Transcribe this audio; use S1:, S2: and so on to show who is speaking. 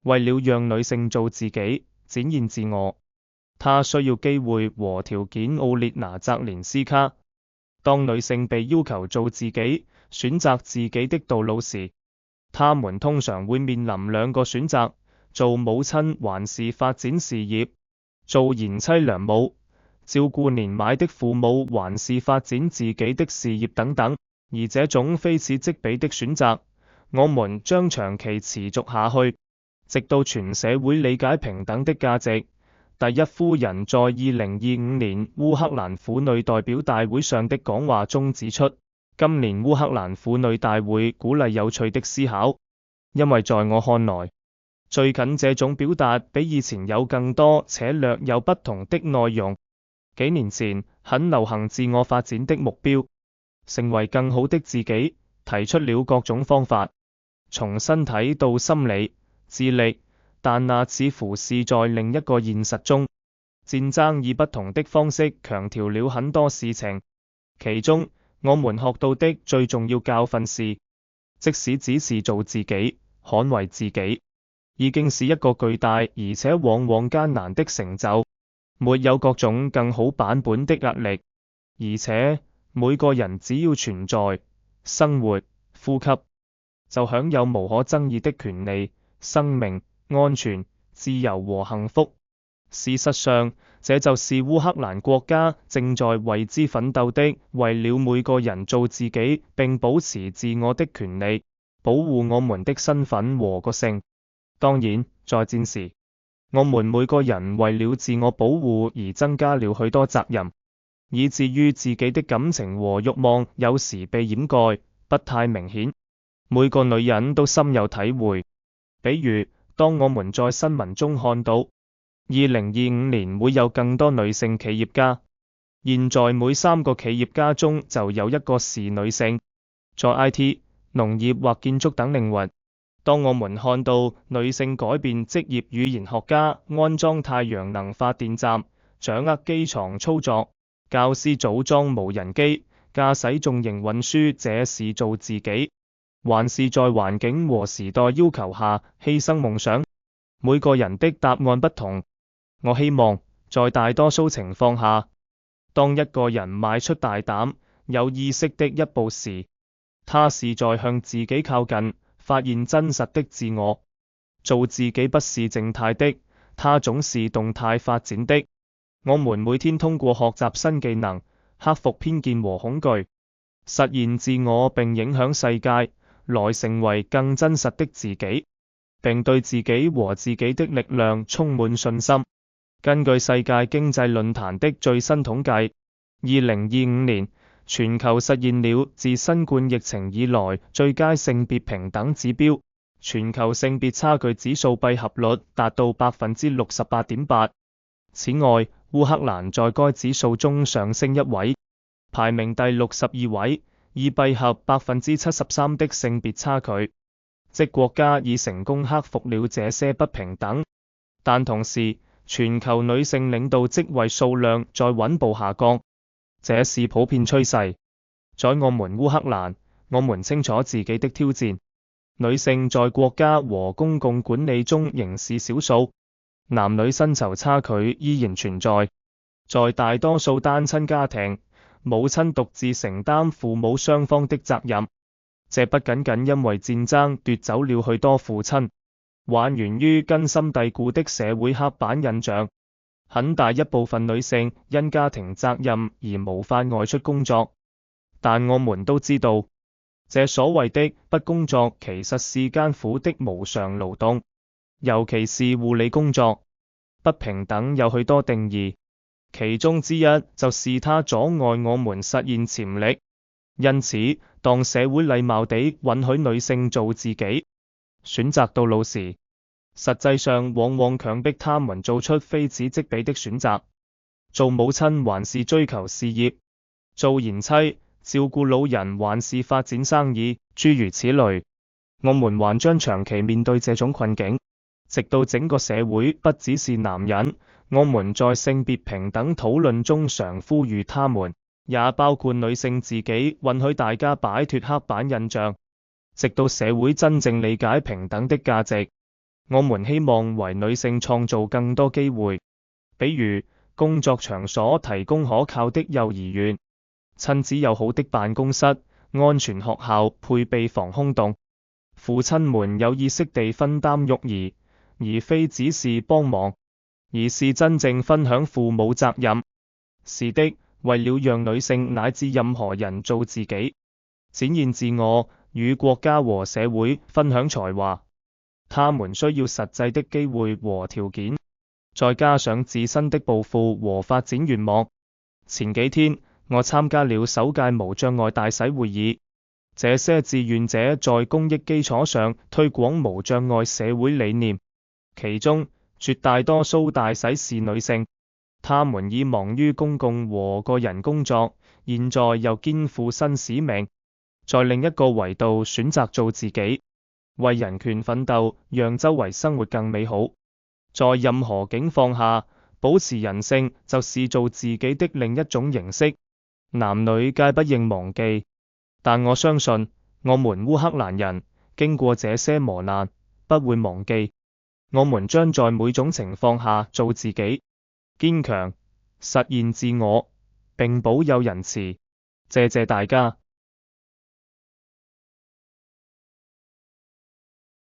S1: 為了讓女性做自己，展現自我，她需要機會和條件。奧列娜·澤連斯卡。當女性被要求做自己，選擇自己的道路時，她們通常會面臨兩個選擇：做母親還是發展事業；做賢妻良母，照顧年邁的父母還是發展自己的事業等等。而這種非此即彼的選擇，我們將長期持續下去，直到全社會理解平等的價值。第一夫人在2025年烏克蘭婦女代表大會上的講話中指出，今年烏克蘭婦女大會鼓勵有趣的思考，因為在我看來，最近這種表達比以前有更多且略有不同的內容。幾年前很流行自我發展的目標，成為更好的自己，提出了各種方法，從身體到心理、智力，但那似乎是在另一個現實中，戰爭以不同的方式強調了很多事情。其中，我們學到的最重要教訓是，即使只是做自己、捍衛自己，已經是一個巨大而且往往艱難的成就。沒有各種更好版本的壓力，而且每個人只要存在、生活、呼吸，就享有無可爭議的權利、生命、安全、自由和幸福。事實上，這就是烏克蘭國家正在為之奮鬥的，為了每個人做自己並保持自我的權利，保護我們的身份和個性。當然，在戰時，我們每個人為了自我保護而增加了許多責任，以至於自己的感情和慾望有時被掩蓋，不太明顯。每個女人都深有體會。比如，當我們在新聞中看到2025年會有更多女性企業家，現在每3個企業家中就有1個是女性，在 IT、農業或建築等領域。當我們看到女性改變職業語言學家、安裝太陽能發電站、掌握機床操作、教師組裝無人機、駕駛重型運輸，這是做自己，還是在環境和時代要求下犧牲夢想？每個人的答案不同。我希望，在大多數情況下，當一個人邁出大膽、有意識的一步時，他是在向自己靠近，發現真實的自我。做自己不是靜態的，它總是動態發展的。我們每天通過學習新技能，克服偏見和恐懼，實現自我並影響世界，來成為更真實的自己，並對自己和自己的力量充滿信心。根據世界經濟論壇的最新統計，2025年，全球實現了自新冠疫情以來最佳性別平等指標，全球性別差距指數閉合率達到 68.8%。此外，烏克蘭在該指數中上升1位，排名第62位，已閉合 73% 的性別差距，即國家已成功克服了這些不平等。但同時，全球女性領導職位數量在穩步下降，這是普遍趨勢。在我們烏克蘭，我們清楚自己的挑戰。女性在國家和公共管理中仍是少數，男女薪酬差距依然存在。在大多數單親家庭，母親獨自承擔父母雙方的責任，這不僅僅因為戰爭奪走了許多父親，還源於根深蒂固的社會刻板印象。很大一部分女性因家庭責任而無法外出工作，但我們都知道，這所謂的不工作其實是艱苦的無償勞動，尤其是護理工作。不平等有許多定義，其中之一就是它阻礙我們實現潛力。因此，當社會禮貌地允許女性做自己，選擇道路時，實際上往往強迫他們做出非此即彼的選擇。做母親還是追求事業，做賢妻、照顧老人還是發展生意，諸如此類。我們還將長期面對這種困境，直到整個社會不只是男人。我們在性別平等討論中常呼籲他們，也包括女性自己，允許大家擺脫刻板印象，直到社會真正理解平等的價值。我們希望為女性創造更多機會，比如工作場所提供可靠的幼兒園、親子友好的辦公室、安全學校配備防空洞。父親們有意識地分擔育兒，而非只是幫忙，而是真正分享父母責任。是的，為了讓女性乃至任何人做自己，展現自我，與國家和社會分享才華，她們需要實際的機會和條件，再加上自身的抱負和發展願望。前幾天，我參加了首屆無障礙大使會議，這些志願者在公益基礎上推廣無障礙社會理念，其中絕大多數大使是女性。他們已忙於公共和個人工作，現在又肩負新使命，在另一個維度選擇做自己，為人權奮鬥，讓周圍生活更美好。在任何境況下，保持人性就是做自己的另一種形式。男女皆不應忘記，但我相信我們烏克蘭人經過這些磨難，不會忘記。我們將在每種情況下做自己，堅強，實現自我，並保有仁慈。謝謝大家。